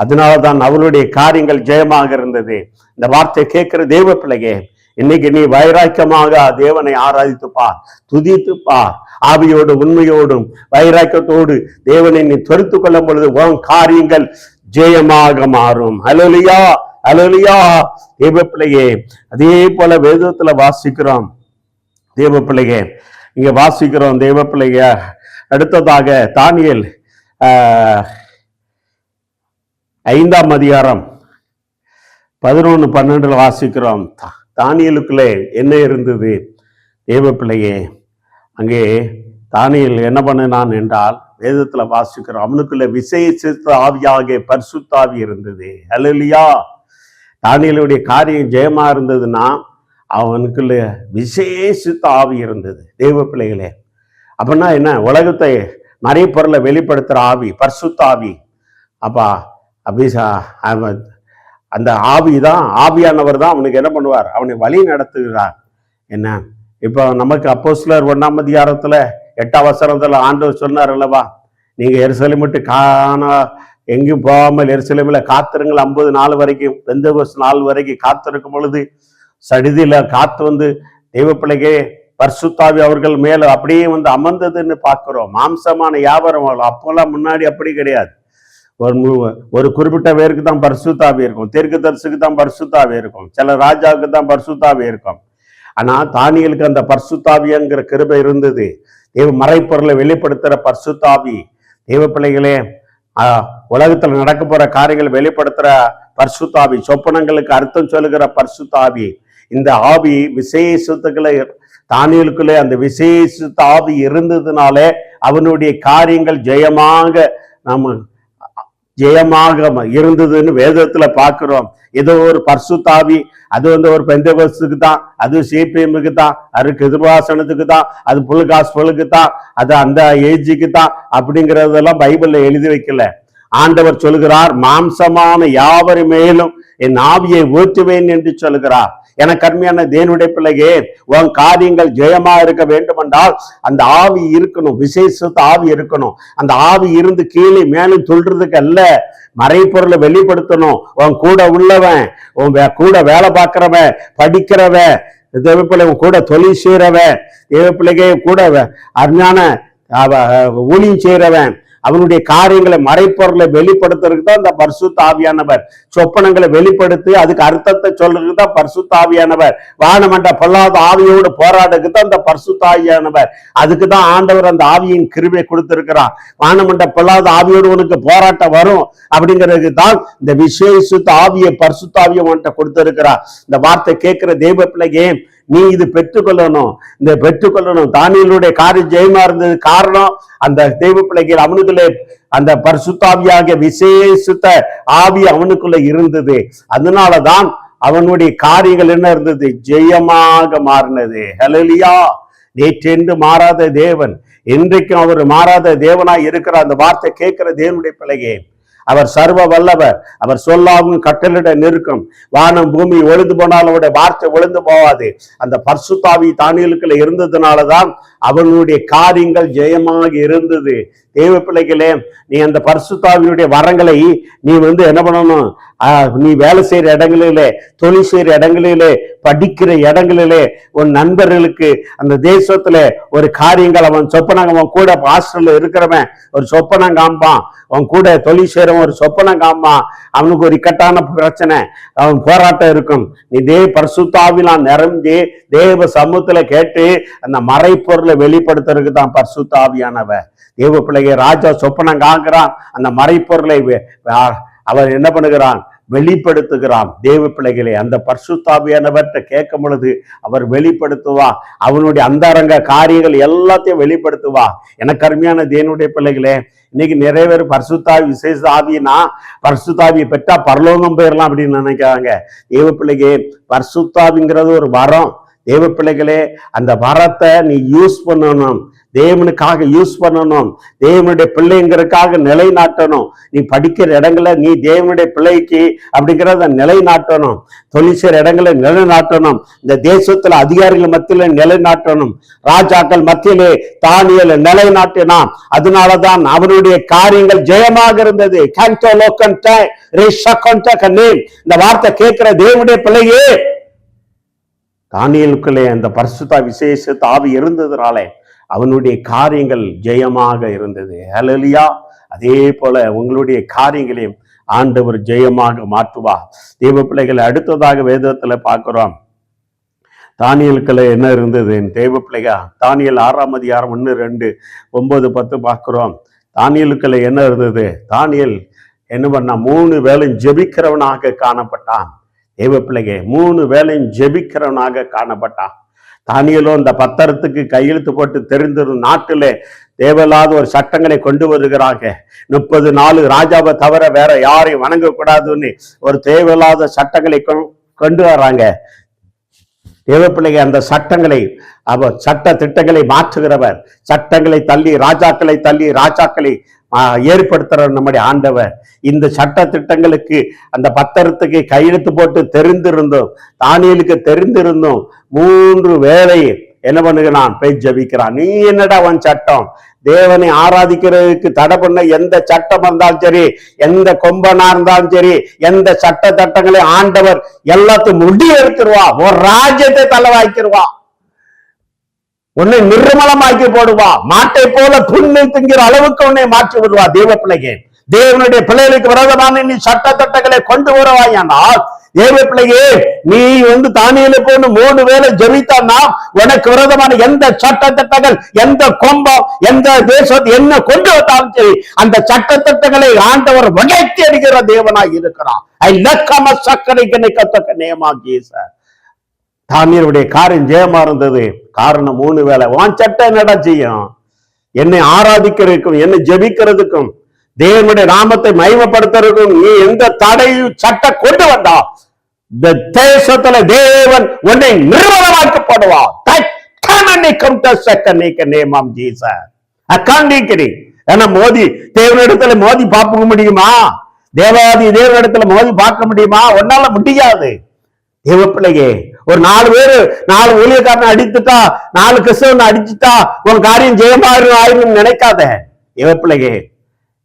அதனாலதான் அவருடைய காரியங்கள் ஜெயமாக இருந்தது. இந்த வார்த்தை கேட்கிற தேவ பிள்ளையே, இன்னைக்கு நீ வைராக்கியமாக தேவனை ஆராதித்துப்பார், துதித்துப்பார். ஆவியோடு உண்மையோடும் வைராக்கியத்தோடு தேவனை நீ தொடுத்து கொள்ளும் பொழுது உன் காரியங்கள் ஜெயமாக மாறும். அல்லேலூயா, அல்லேலூயா. தேவ பிள்ளையே, அதே போல வேதத்துல வாசிக்கிறோம். தேவ பிள்ளையே, இங்க வாசிக்கிறோம். தேவ பிள்ளைய அடுத்ததாக தானியேல் 5ஆம் அதிகாரம் 11-12 வாசிக்கிறோம். தானியேலுக்குள்ளே என்ன இருந்தது? தேவ பிள்ளையே, அங்கே தானியேல் என்ன பண்ணினான் என்றால் வேதத்துல வாசிக்கிறோம், அவனுக்குள்ள விசேஷித்த ஆவியாக பரிசுத்த ஆவி இருந்தது. அல்லேலூயா. தானியேலுடைய காரியம் ஜெயமா இருந்ததுன்னா அவனுக்குள்ள விசேஷித்த ஆவி இருந்தது. தேவ பிள்ளைகளே, அப்படின்னா என்ன? உலகத்தை மறைப்பொருளை வெளிப்படுத்துற ஆவி, பரிசுத்த ஆவி. அப்பா அந்த ஆவிதான், ஆவியானவர் தான் அவனுக்கு என்ன பண்ணுவார்? அவனை வழி நடத்துகிறார். என்ன இப்போ நமக்கு அப்போஸ்தலர் 1ஆம் அதிகாரத்துல 8ஆம் வசனத்துல ஆண்டவர் சொன்னார் அல்லவா, நீங்க எருசலேம் விட்டு எங்கேயும் போகாமல் எருசலேமில் காத்திருங்கள் 50 நாள் வரைக்கும், பெந்தெகோஸ்து நாள் வரைக்கும் காத்திருக்கும் பொழுது சடிதியில காத்து வந்து தெய்வ பிள்ளைக்கே பரிசுத்த ஆவி அவர்கள் மேல அப்படியே அமர்ந்ததுன்னு பார்க்கிறோம். மாம்சமான வியாபாரம். அப்போல்லாம் முன்னாடி அப்படி கிடையாது. ஒரு குறிப்பிட்ட பேருக்கு தான் பரிசுத்த ஆவி இருக்கும், தீர்க்கதரிசிக்கு தான் பரிசுத்த ஆவி இருக்கும், சில ராஜாவுக்கு தான் பரிசுத்த ஆவி இருக்கும். ஆனா தானியேலுக்கு அந்த பரிசுத்த ஆவிங்கிற கிருபை இருந்தது. தேவ மறைப்பொருளை வெளிப்படுத்துற பரிசுத்த ஆவி. தேவ பிள்ளைகளே, உலகத்துல நடக்க போற காரியங்களை வெளிப்படுத்துற பரிசுத்த ஆவி, சொப்பனங்களுக்கு அர்த்தம் சொல்லுகிற பரிசுத்த ஆவி. இந்த ஆவி விசேஷத்துக்களை தானியேலுக்குள்ளே அந்த விசேஷித்த ஆவி இருந்ததுனாலே அவனுடைய காரியங்கள் ஜெயமாக இருந்ததுன்னு வேதத்துல பார்க்கிறோம். ஏதோ ஒரு பரிசுத்த ஆவி, அது ஒரு பெந்தெகோஸ்துக்கு தான், அது சிபிஎம்முக்கு தான், அது கிருபாசனத்துக்கு தான், அது புல்காஸ்பலுக்கு தான், அது அந்த ஏஜிக்கு தான் அப்படிங்கிறதெல்லாம் பைபிள்ல எழுதி வைக்கல. ஆண்டவர் சொல்கிறார், மாம்சமான யாவர் மேலும் என் ஆவியை ஊற்றுவேன் என்று சொல்கிறார். எனக்கு அருமையான தேவனுடைய பிள்ளையே, உன் காரியங்கள் ஜெயமா இருக்க வேண்டும் என்றால் அந்த ஆவி இருக்கணும், விசேஷத்த ஆவி இருக்கணும். அந்த ஆவி இருந்து கீழே மேலும் சொல்றதுக்கு அல்ல, மறைப்பொருளை வெளிப்படுத்தணும். உன் கூட உள்ளவன், உன் கூட வேலை பார்க்கிறவன், படிக்கிறவன், தேவப்பிள்ளை கூட தொழில் செய்யறவன், தேவப்பிள்ளைகே கூட அருமையான ஊழியம் செய்யறவன், அவனுடைய காரியங்களை மறைப்பொருளை வெளிப்படுத்துறதுக்கு தான் இந்த பரிசுத்த ஆவியானவர். சொப்பனங்களை வெளிப்படுத்தி அதுக்கு அர்த்தத்தை சொல்றதுக்கு தான் பரிசுத்த ஆவியானவர். வானமண்ட பொல்லாத ஆவியோடு போராடுறதுக்கு தான் இந்த பரிசுத்த ஆவியானவர். அதுக்கு தான் ஆண்டவர் அந்த ஆவியின் கிருபை கொடுத்திருக்கிறார். வானமண்ட பொல்லாத ஆவியோடு உனக்கு போராட்டம் வரும் அப்படிங்கிறதுக்கு தான் இந்த விசேஷித்த ஆவியை பரிசுத்த ஆவியை உன்கிட்ட கொடுத்திருக்கிறார். இந்த வார்த்தை கேட்கிற தேவ பிள்ளையே, நீ இது பெற்றுக்கொள்ளணும். இந்த பெற்றுக்கொள்ளணும். தானியேலுடைய காரியம் ஜெயமா இருந்தது காரணம் அந்த தெய்வ பிள்ளைகள் அவனுக்குள்ளே அந்த பரிசுத்தாவியாக விசேஷித்த ஆவி அவனுக்குள்ள இருந்தது. அதனாலதான் அவனுடைய காரியங்கள் என்ன இருந்தது? ஜெயமாக மாறினது. ஹல்லேலூயா. நேற்றென்று மாறாத தேவன், இன்றைக்கும் அவர் மாறாத தேவனாய் இருக்கிற அந்த வார்த்தை கேட்கிற தேவனுடைய பிள்ளையே, அவர் சர்வ வல்லவர். அவர் சொல்லாவும் கட்டளிட நிற்கும். வானம் பூமி ஒழுந்து போனாலும் அவருடைய வார்த்தை ஒழுந்து போவாது. அந்த பரிசுத்தாவி தானியேலுக்குள்ள இருந்ததுனாலதான் அவனுடைய காரியங்கள் ஜெயமாக இருந்தது. தேவ பிள்ளைகளே, நீ அந்த பரிசுத்தாவினுடைய வரங்களை நீ என்ன பண்ணணும்? நீ வேலை செய்யற இடங்களிலே, தொழில் செய்யற இடங்களிலே, படிக்கிற இடங்களிலே, உன் நண்பர்களுக்கு அந்த தேசத்துல ஒரு காரியங்கள் அவன் சொப்பனம், அவன் கூட ஹாஸ்டல்ல இருக்கிறவன் ஒரு சொப்பனம் காம்பான், அவன் கூட தொழில் செய்யறவன் ஒரு சொப்பனம் காம்பான், அவனுக்கு ஒரு இக்கட்டான பிரச்சனை, அவன் போராட்டம் இருக்கும். நீ பரிசுத்தாவிலாம் நிரம்பி தேவ சமூகத்துல கேட்டு அந்த மறைப்பொருளை வெளிப்படுத்துறதுக்கு தான் பரிசுத்த ஆவியானவர். தேவ பிள்ளைங்க, ராஜா சொப்பனம் காண்கிறான், அந்த மறைப்பொருளை அவர் என்ன பண்ணுகிறான்? வெளிப்படுத்துகிறான். தேவ பிள்ளைகளே, அந்த பரிசுத்தாவியானவர்கிட்ட கேட்கும் பொழுது அவர் வெளிப்படுத்துவா. அவனுடைய அந்தரங்க காரியங்கள் எல்லாத்தையும் வெளிப்படுத்துவா. எனக்கு அருமையான தேவனுடைய பிள்ளைகளே, இன்னைக்கு நிறைய பேர் பரிசுத்தாவி விசேஷ ஆவினா பரிசுத்தாவியை பெற்றா பரலோகம் போயிடலாம் அப்படின்னு நினைக்கிறாங்க. தேவ பிள்ளைகளே, பரிசுத்தாவிங்கிறது ஒரு வரம். தேவ பிள்ளைகளே, அந்த வரத்தை நீ யூஸ் பண்ணணும், தேவனுக்காக யூஸ் பண்ணணும், தேவனுடைய பிள்ளைங்கிறதுக்காக நிலைநாட்டணும். நீ படிக்கிற இடங்களை நீ தேவனுடைய பிள்ளைக்கு அப்படிங்கிறத நிலைநாட்டணும். தொழில் செய்கிற இடங்களை நிலைநாட்டணும். இந்த தேசத்துல அதிகாரிகள் மத்தியில நிலைநாட்டணும். ராஜாக்கள் மத்தியிலே தானியேல் நிலைநாட்டினான். அதனாலதான் அவனுடைய காரியங்கள் ஜெயமாக இருந்தது. இந்த வார்த்தை கேட்கிற தேவனுடைய பிள்ளையே, தானியேலுக்குள்ளே அந்த பரிசுத்த விசேஷ ஆவி இருந்ததுனாலே அவனுடைய காரியங்கள் ஜெயமாக இருந்தது. ஹல்லேலூயா. அதே போல உங்களுடைய காரியங்களையும் ஆண்டவர் ஜெயமாக மாற்றுவா. தேவ பிள்ளைகளை அடுத்ததாக வேதத்துல பார்க்கிறோம். தானியேலுக்குள்ள என்ன இருந்தது? தேவ பிள்ளைகா, தானியேல் 6ஆம் அதிகாரம் 1, 2, 9, 10 பார்க்கிறோம். தானியேலுக்குள்ள என்ன இருந்தது? தானியேல் என்ன பண்ணா? 3 வேளையும் ஜெபிக்கிறவனாக காணப்பட்டான். தேவ பிள்ளைகை, 3 வேளையும் ஜெபிக்கிறவனாக காணப்பட்டான். தானியேலோ இந்த பத்திரத்துக்கு கையெழுத்து போட்டு தெரிந்திருந்த நாட்டிலே தேவையில்லாத ஒரு சட்டங்களை கொண்டு வருகிறாங்க. 30 நாள் ராஜாவை தவிர வேற யாரையும் வணங்கக்கூடாதுன்னு ஒரு தேவையில்லாத சட்டங்களை கொண்டு வர்றாங்க. தேவ பிள்ளைங்க, அந்த சட்டங்களை சட்ட திட்டங்களை மாற்றுகிறவர், சட்டங்களை தள்ளி ராஜாக்களை ஏற்படுத்துற நம்முடைய ஆண்டவர். இந்த சட்ட திட்டங்களுக்கு அந்த பத்திரத்துக்கு கையெழுத்து போட்டு தெரிந்திருந்தோம். தானியேலுக்கு தெரிந்திருந்தோம். 3 வேளை என்ன பண்ணுகிறான்? போய் ஜெபிக்கிறான். நீ என்னடா அவன் சட்டம்? தேவனை ஆராதிக்கிறதுக்கு தடை பண்ண எந்த சட்டம் இருந்தாலும் சரி, எந்த கொம்பனா இருந்தாலும் சரி, எந்த சட்ட திட்டங்களை ஆண்டவர் எல்லாத்தையும் முடியெடுத்துருவா. ஒரு ராஜ்யத்தை தள்ளவாக்கிடுவா. உன்னை நிர்மலமாக்கி போடுவா. மாட்டை போல புண்ணை திங்கிற அளவுக்கு உன்னை மாற்றி விடுவா. தேவ பிள்ளைಗೆ, தேவனுடைய பிள்ளைகளுக்கு விரோதமான நீ சட்ட திட்டங்களை கொண்டு வருவாயானால், தேவ பிள்ளையே, நீ தானியேலை போன்னு 3 வேளை ஜெபித்தான்னா உனக்கு விரோதமான எந்த சட்ட திட்டங்கள், எந்த கொம்பம், எந்த தேசம் என்ன கொண்டு வந்தாலும் சரி, அந்த சட்ட திட்டங்களை ஆண்டவர் வகைக்கு அடிக்கிற தேவனாய் இருக்கிறான். ஐ லக்கம சக்கரை கத்தக்க நேமாகி சார். தானியேலுடைய காரியம் ஜெயமா இருந்தது. காரணம் 3 வேளை. உன் சட்டம் என்னடா செய்யும்? என்னை ஆராதிக்கிறதுக்கும் என்னை ஜெபிக்கிறதுக்கும் தேவனுடைய நாமத்தை மகிமைப்படுத்துறதுக்கும் நீ எந்த தடையும் சட்டம் கொண்டு வந்தா இந்த தேசத்துல தேவன் உன்னை நிர்மலமாக்கப்படுவா. மோதி தேவனிடத்துல மோதி பார்க்க முடியுமா? தேவாதி தேவனிடத்துல மோதி பார்க்க முடியுமா? உன்னால முடியாது. தேவ பிள்ளையே, ஒரு 4 பேரு 4 ஊழியக்காரனை அடித்துட்டா, 4 கிறிஸ்தவனை அடிச்சுட்டா உன் காரியம் ஜெயமாயிரும் நினைக்காத. தேவ பிள்ளையே,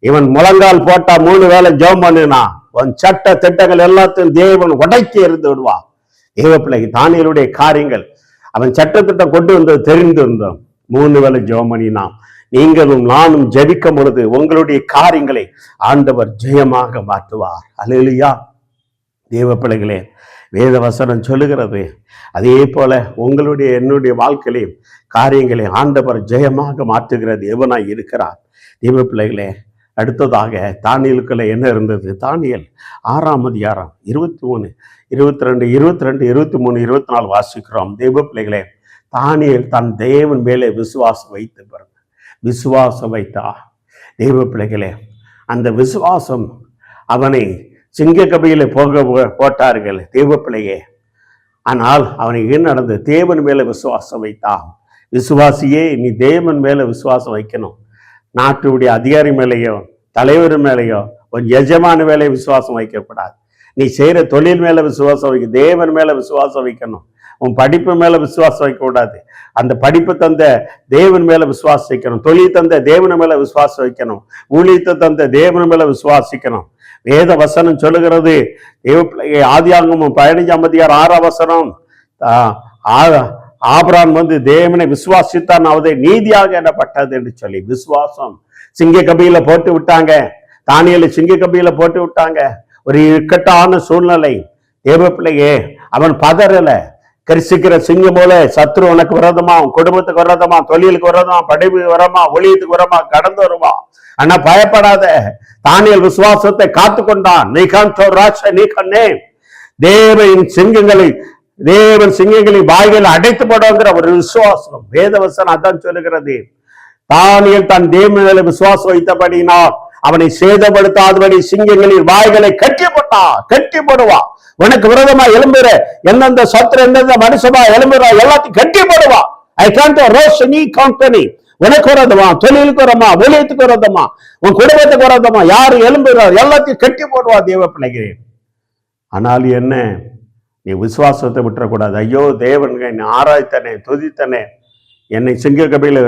இவன் முழங்கால் போட்டா 3 வேளை ஜெபம் பண்ணினா உன் சட்ட திட்டங்கள் எல்லாத்தையும் தேவன் உடைக்கி இருந்து விடுவா. தேவ பிள்ளைக்கு தானியேலுடைய காரியங்கள் அவன் சட்ட திட்டம் கொண்டு வந்தது தெரிந்திருந்தோம். 3 வேளை ஜெபம் பண்ணினான். நீங்களும் நானும் ஜெபிக்கும் பொழுது உங்களுடைய காரியங்களை ஆண்டவர் ஜெயமாக மாற்றுவார். அல்லேலூயா. தேவ பிள்ளைகளே, வேத வசனம் சொல்லுகிறது, அதே போல உங்களுடைய என்னுடைய வாழ்க்கையிலையும் காரியங்களை ஆண்டவர் ஜெயமாக மாற்றுகிற தேவனாய் இருக்கிறார். தேவ பிள்ளைகளே, அடுத்ததாக தானியலுக்குள்ள என்ன இருந்தது? தானியல் 6ஆம் அதிகாரம் 23, 22, 22, 23, 24 வாசிக்கிறோம். தேவ பிள்ளைகளே, தானியல் தன் தேவன் மேலே விசுவாசம் வைத்தா. தேவ பிள்ளைகளே, அந்த விசுவாசம் அவனை சிங்க கபியில போட்டார்கள். தேவ பிள்ளையே, ஆனால் அவனுக்கு என்ன நடந்தது? தேவன் மேல விசுவாசம் வைத்தான். விசுவாசியே, நீ தேவன் மேல விசுவாசம் வைக்கணும். நாட்டுடைய அதிகாரி மேலேயோ தலைவர் மேலேயோ ஒரு எஜமான மேலே விசுவாசம் வைக்கக்கூடாது. நீ செய்யற தொழில் மேல விசுவாசம் வைக்க, தேவன் மேல விசுவாசம் வைக்கணும். உன் படிப்பு மேல விசுவாசம் வைக்கக்கூடாது. அந்த படிப்பு தந்த தேவன் மேல விசுவாசிக்கணும். தொழில் தந்த தேவன் மேல விசுவாசம் வைக்கணும். ஊழியத்தை தந்த தேவன் மேல விசுவாசிக்கணும். வேத வசனம் சொல்லுகிறது, ஆதியாகமம் 15ஆம் அதிகாரம் 6ஆம் வசனம், ஆபிரகாம் தேவனை விசுவாசித்தான், அவதை நீதியாக எண்ணப்பட்டது என்று சொல்லி. விசுவாசம். சிங்க கபியில போட்டு விட்டாங்க, தானியேலை சிங்க கபியில போட்டு விட்டாங்க. ஒரு இக்கட்டான சூழ்நிலை. தேவ பிள்ளையே, அவன் பதறல. கரிசிக்கிற சிங்கம் போல சத்ரு உனக்கு விரோதமா, குடும்பத்துக்கு விரோதமா, தொழிலுக்கு விரோதமா, படிப்புக்கு வரமா, ஒளியத்துக்கு வரமா கடந்து வருமா. ஆனா பயப்படாத. தானியேல் விசுவாசத்தை காத்து கொண்டான். தேவன் சிங்கங்களின் வாய்களை அடைத்து போடுங்கிற ஒரு விசுவாசம். வேதவசனம் அதான் சொல்லுகிறது. தானியேல் தன் தேவன் விசுவாசம் வைத்தபடினால் அவனை சேதப்படுத்தாதபடி சிங்கங்களின் வாய்களை கட்டி போடுவா. உனக்கு விரோதமா எழும்புற எந்தெந்த சத்ரு, எந்தெந்த மனுஷமா எழும்புறா எல்லாத்தையும் கட்டி போடுவா. ஐ காண்ட் ரோஸ் நீ கம்பெனி. உனக்கு விரோதமா, தொழிலுக்கு விரோதமா, ஊழியத்துக்கு விரோதமா, உன் குடும்பத்துக்கு விரோதமா யாரு எழும்புறாரு எல்லாத்தையும் கட்டி போடுவா தேவ பிள்ளைகளே. ஆனால் என்ன, நீ விசுவாசத்தை விட்டுறக்கூடாது. ஐயோ தேவன்க என்னை ஆராய்த்தனே, துதித்தனே, என்னை சிங்க கபில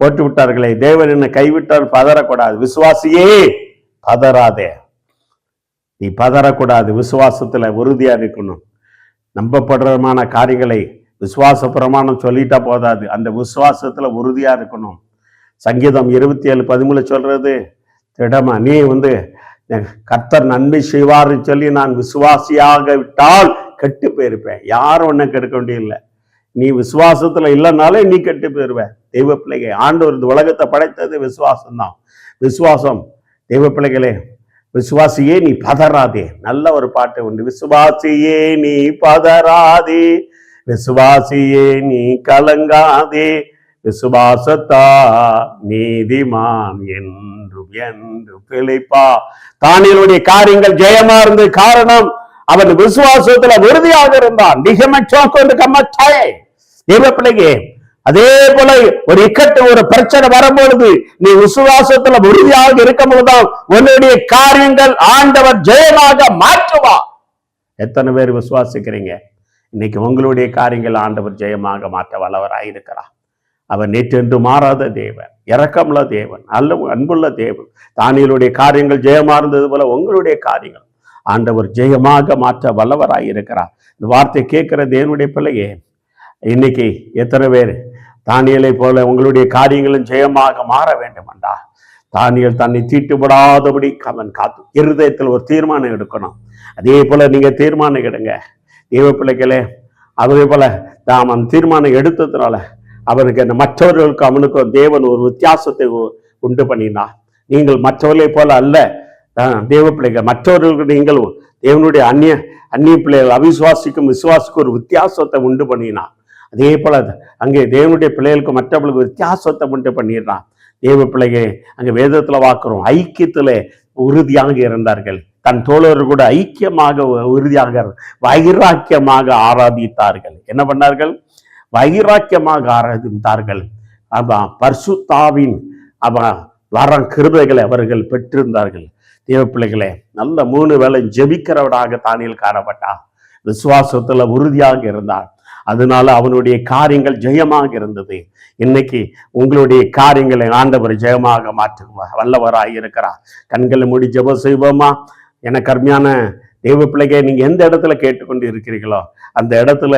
போட்டு விட்டார்களே, தேவன் என்னை கைவிட்டால் பதறக்கூடாது. விசுவாசியே பதறாதே, நீ பதறக்கூடாது. விசுவாசத்துல உறுதியா இருக்கணும். நம்பப்படுறமான காரியங்களை விசுவாச பிரமாணம் சொல்லிட்டா போதாது, அந்த விசுவாசத்துல உறுதியா இருக்கணும். சங்கீதம் 27:13 சொல்றது, திடமா நீ கர்த்தர் நன்மை செய்வார்னு சொல்லி நான் விசுவாசியாக விட்டால் கெட்டு போயிருப்பேன். யாரும் ஒன்னும் கெடுக்க வேண்டிய. நீ விசுவாசத்துல இல்லைனாலே நீ கெட்டு போயிருவ. தெய்வ பிள்ளைகள், ஆண்டவர் இந்த உலகத்தை படைத்தது விசுவாசம் தான். விசுவாசம். தெய்வ பிள்ளைகளே, விசுவாசியே நீ பதறாதே. நல்ல ஒரு பாட்டு உண்டு. விசுவாசியே நீ பதறாதே, விசுவாசியே நீ கலங்காதே, விசுவாசத்தா நீதிமான் என்று என்று பிழைப்பா. தானியேலுடைய காரியங்கள் ஜெயமா இருந்தது. காரணம், அவன் விசுவாசத்துல உறுதியாக இருந்தான். தேவ பிள்ளையே, அதே போல ஒரு இக்கட்டு, ஒரு பிரச்சனை வரும்பொழுது நீ விசுவாசத்துல உறுதியாக இருக்கும் போதுதான் உன்னுடைய காரியங்கள் ஆண்டவர் ஜெயமாக மாற்றுவா. எத்தனை பேர் விசுவாசிக்கிறீங்க? இன்னைக்கு உங்களுடைய காரியங்கள் ஆண்டவர் ஜெயமாக மாற்ற வல்லவராயிருக்கிறார். அவர் நேற்றென்று மாறாத தேவன், இரக்கமுள்ள தேவன், அன்புள்ள தேவன். தானியேலுடைய காரியங்கள் ஜெயமா இருந்தது போல உங்களுடைய காரியங்கள் ஆண்டவர் ஜெயமாக மாற்ற வல்லவராயிருக்கிறார். இந்த வார்த்தை கேட்கிற தேவனுடைய பிள்ளையே, இன்னைக்கு எத்தனை பேர் தானியேலை போல உங்களுடைய காரியங்களும் ஜெயமாக மாற வேண்டுமெண்டா, தானியேல் தன்னை தீட்டுப்படாதபடி அவன் காத்து இருதயத்தில் ஒரு தீர்மானம் எடுக்கணும். அதே போல நீங்க தீர்மானம் எடுங்க தேவ பிள்ளைகளே. அதே போல அவன் தீர்மானம் எடுத்ததுனால அவனுக்கு அந்த மற்றவர்களுக்கு அவனுக்கும் தேவன் ஒரு வித்தியாசத்தை உண்டு பண்ணினார். நீங்கள் மற்றவர்களை போல அல்ல தேவ பிள்ளைகள். மற்றவர்களுக்கு நீங்கள் தேவனுடைய அந்நிய பிள்ளைகள் அவிசுவாசிக்கும் விசுவாசிக்கும் ஒரு வித்தியாசத்தை உண்டு பண்ணினார். அதே போல அங்கே தேவனுடைய பிள்ளைகளுக்கு மற்றவர்களுக்கு வித்தியாசத்தை உண்டு பண்ணிடுறான். தேவ பிள்ளைகள் அங்கே வேதத்துல வாக்குறோம், ஐக்கியத்துல உறுதியாக இருந்தார்கள். தன் தோழர்கள் கூட ஐக்கியமாக உறுதியாக வைராக்கியமாக ஆராதித்தார்கள். என்ன பண்ணார்கள்? வைராக்கியமாக ஆராதித்தார்கள். பரிசுத்தாவின் வரம் கிருபைகளை அவர்கள் பெற்றிருந்தார்கள். தேவ பிள்ளைகளே, நல்ல 3 வேளை ஜெபிக்கிறவனாக தானியேல் காணப்பட்டார். விசுவாசத்துல உறுதியாக இருந்தார். அதனால அவனுடைய காரியங்கள் ஜெயமாக இருந்தது. இன்னைக்கு உங்களுடைய காரியங்களை ஆண்டவர் ஜெயமாக மாற்ற வல்லவராய் இருக்கிறார். கண்களை மூடி ஜெபம் செய்வோமா? எனக்கு அருமையான தேவ பிள்ளைகை, நீங்க எந்த இடத்துல கேட்டுக்கொண்டு இருக்கிறீர்களோ அந்த இடத்துல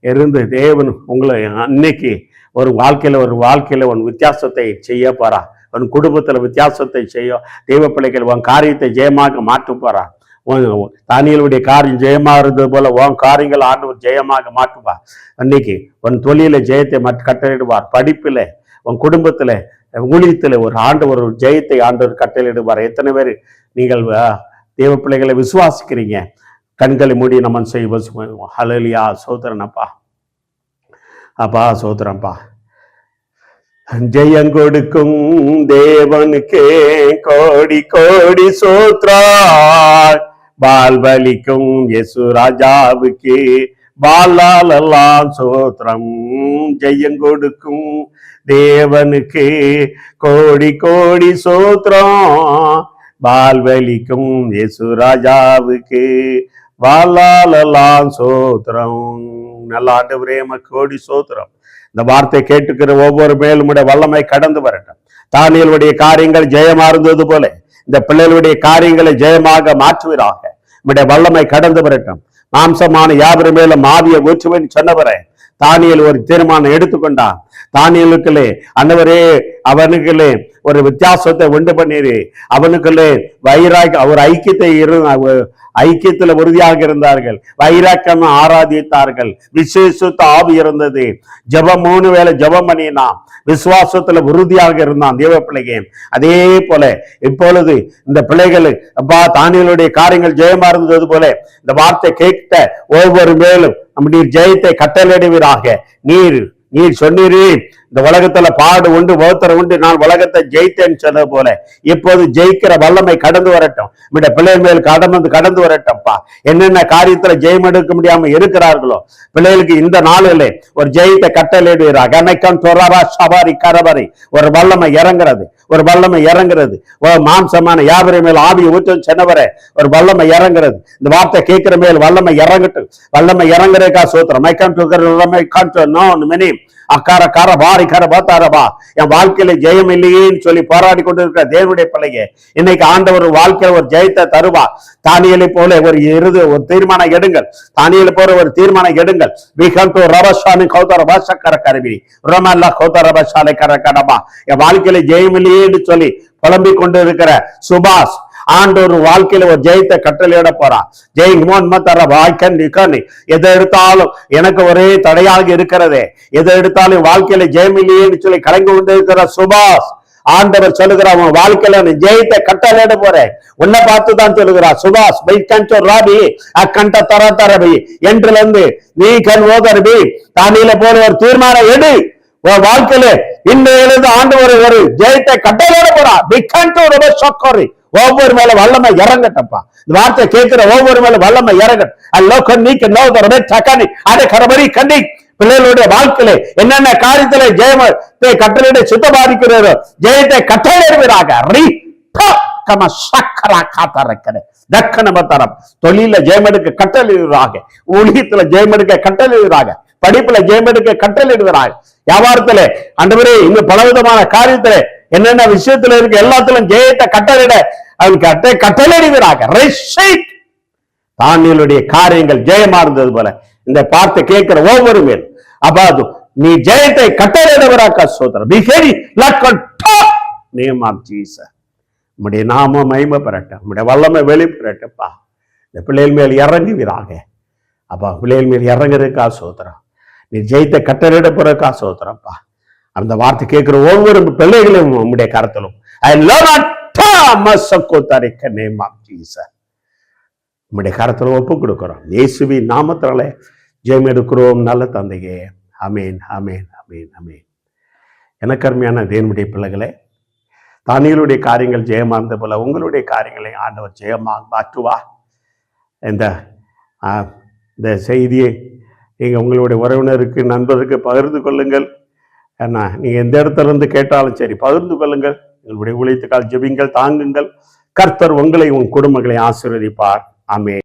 இருந்து தேவன் உங்களை இன்னைக்கு ஒரு வாழ்க்கையில உன் வித்தியாசத்தை செய்ய போறா. உன் குடும்பத்துல வித்தியாசத்தை செய்ய தெய்வ பிள்ளைகள் உன் காரியத்தை ஜெயமாக மாற்ற போறா. தானியேலுடைய காரியம் ஜெயமா இருந்தது போல உன் காரியங்கள் ஆண்டவர் ஜெயமாக மாற்றுவா. அன்னைக்கு உன் தொழில ஜெயத்தை கட்டளையிடுவார். படிப்புல, உன் குடும்பத்துல, ஊழியத்துல ஒரு ஜெயத்தை ஆண்டவர் கட்டளையிடுவார். எத்தனை பேர் நீங்கள் தேவ பிள்ளைகளை விசுவாசிக்கிறீங்க? கண்களை மூடி நம்ம செய்வோம். ஹல்லேலூயா. சோதரன் அப்பா சோதரன்பா. ஜெயங்கொடுக்கும் தேவனுக்கே கோடி கோடி சோத்ராய். பால்வலிக்கும் யேசு ராஜாவுக்கு பாலாலெல்லாம் சோத்திரம். ஜெயங்கொடுக்கும் தேவனுக்கு கோடி கோடி சோத்திரம். பால்வலிக்கும் யேசு ராஜாவுக்கு பாலாலெல்லாம் சோத்திரம். நல்ல ஆண்டவரே கோடி சோத்திரம். இந்த வார்த்தை கேட்டுக்கிற ஒவ்வொரு மேலும் வல்லமை கடந்து வரட்டும். தானியேலுடைய காரியங்கள் ஜெயமா இருந்தது போல இந்த பிள்ளைகளுடைய காரியங்களை ஜெயமாக மாற்றுவீராக. நம்முடைய வல்லமை கடந்து வரட்டும். மாம்சமான யாவரு மேலும் ஆவியை ஊற்றுவேன் சொன்னவரே, தானியேல் ஒரு தீர்மானம் எடுத்துக்கொண்டான். தானியேலுக்குள்ளே அன்னவரே அவனுக்குள்ளே ஒரு வித்தியாசத்தை உண்டு பண்ணிரு. அவனுக்குள்ளே ஒரு ஐக்கியத்துல உறுதியாக இருந்தார்கள். வைராக்கியம் ஆராதித்தார்கள். விசேஷத்த ஆவி இருந்தது. ஜபம் 3 வேளை ஜபம் பண்ணினான். விசுவாசத்துல உறுதியாக இருந்தான் தேவ பிள்ளைங்க. அதே போல இப்பொழுது இந்த பிள்ளைகள் அப்பா தானியேலுடைய காரியங்கள் ஜெயமா இருந்தது போல இந்த வார்த்தை கேட்ட ஒவ்வொரு மேலும் நம்முடைய ஜெயத்தை கட்டளையிடுவீராக. நீர் சொன்னீரே இந்த உலகத்துல பாடு உண்டு ஒருத்தர் உண்டு, நான் உலகத்தை ஜெயித்தேன்னு சொன்னது போல இப்போது ஜெயிக்கிற வல்லமை கடந்து வரட்டும். நம்முடைய பிள்ளைகள் மேல் கடந்து வரட்டும்ப்பா. என்னென்ன காரியத்துல ஜெயம் எடுக்க முடியாம இருக்கிறார்களோ பிள்ளைகளுக்கு இந்த நாளிலே ஒரு ஜெயத்தை கட்டளையிடுகிறார். அன்னைக்கம் தொராரா சபாரி கரபரி ஒரு வல்லமை இறங்குறது. மாம்சமான யாவரை மேல் ஆவியை ஊற்று சென்னவரே ஒரு வல்லமை இறங்குறது. இந்த வார்த்தை கேட்கிற மேல் வல்லமை இறங்கட்டும். வல்லமை இறங்குறதுக்கா சோத்திரம். என் வாழ்க்கையில ஜெயம் இல்லையேன்னு சொல்லி போராடி கொண்டு இருக்கிற தேவனுடைய பிள்ளைங்க, இன்னைக்கு ஆண்டவர் வாழ்க்கையில ஒரு ஜெயத்தை தருவா. தானியேலை போல ஒரு தீர்மானம் எடுங்கள். தானியேலை போல ஒரு தீர்மானம் எடுங்கள். என் வாழ்க்கையில ஜெயம் இல்லையேன்னு சொல்லி புலம்பிக் கொண்டு இருக்கிற சுபாஷ் ஆண்டவர் வாழ்க்கையில ஒரு ஜெயத்தை கட்டளையிட போறான். எதை எடுத்தாலும் எனக்கு ஒரே தடையாக இருக்கிறதே, எதை எடுத்தாலும் வாழ்க்கையில ஜெயம் இல்லையேன்னு சொல்லி கலங்கி கொண்டு இருக்கிற சுபாஷ் ஆண்டவர் சொல்லுகிறார், உன் வாழ்க்கையில நீ ஜெயத்தை கட்டளையிட போறேன். உன்னை பார்த்துதான் சொல்லுகிறார் சுபாஷ் ராபி அக்கண்ட தரபி என்றிலிருந்து நீ கண் ஓதரபி தானியேலை போல ஒரு தீர்மானம் எடு. வாழ்க்கையில இன்றையிலிருந்து ஆண்டவர் ஒரு ஜெயத்தை கட்டளையிட போறார். ஒவ்வொரு மேல வல்லமை இறங்கட்டப்பா. இந்த வார்த்தை கேட்கிற ஒவ்வொரு மேல வல்லமை இறங்கட்டும். பிள்ளைகளுடைய வாழ்க்கையில என்னென்ன காரியத்திலே ஜெயத்தை கட்டளையிட சுத்தபாதிக்கிறாரோ ஜெயத்தை கட்டளையிடுவீராக. தொழில ஜெயமெடுக்க கட்டளையிடுவீராக. ஊழியத்துல ஜெயமெடுக்க கட்டளையிடுவீராக. படிப்புல ஜெயமெடுக்க கட்டளையிடுவீராக. வியாபாரத்திலே ஆண்டவரே இன்னும் பலவிதமான காரியத்திலே என்னென்ன விஷயத்துல இருக்கு எல்லாத்திலும் ஜெயத்தை கட்டளையிட கட்டளையிடுவீராக. தானியேலுடைய காரியங்கள் ஜெயமா இருந்தது போல இந்த பார்த்து கேட்கிற ஒவ்வொரு மேல் அபாது நீ ஜெயத்தை கட்டளையிடுவீராக சோதரர். நம்முடைய நாம மகிமை பெறட்டும். நம்முடைய வல்லமை வெளிப்பெறட்டும்பா. இந்த பிள்ளைகள் மேல் இறங்குவீராக. அப்பா பிள்ளைகள் மேல் இறங்குறதுக்கா சோதரம். நீ ஜெயத்தை கட்டளையிட போறதுக்கா சோதரப்பா. அந்த வார்த்தை கேட்கிற ஒவ்வொரு பிள்ளைகளும் உம்முடைய கரத்திலும் உம்முடைய கரத்துல ஒப்பு கொடுக்கிறோம். இயேசுவின் நாமத்தினாலே ஜெயம் எடுக்கிறோம் நல்ல தந்தையே. ஆமேன் ஆமேன் ஆமேன் ஆமேன். எனக்கு அருமையான தேவனுடைய பிள்ளைகளே, தானியேலுடைய காரியங்கள் ஜெயமா இருந்த போல உங்களுடைய காரியங்களை ஆண்டவர் ஜெயமாக மாற்றுவா. இந்த செய்தியை நீங்கள் உங்களுடைய உறவினருக்கு நண்பருக்கு பகிர்ந்து கொள்ளுங்கள். ஏன்னா நீங்கள் எந்த இடத்துல இருந்து கேட்டாலும் சரி பகிர்ந்து கொள்ளுங்கள். உங்களுடைய ஊழியத்துக்கால் ஜெபிங்கள், தாங்குங்கள். கர்த்தர் உங்களை உன் குடும்பங்களை ஆசீர்வதிப்பார். ஆமென்.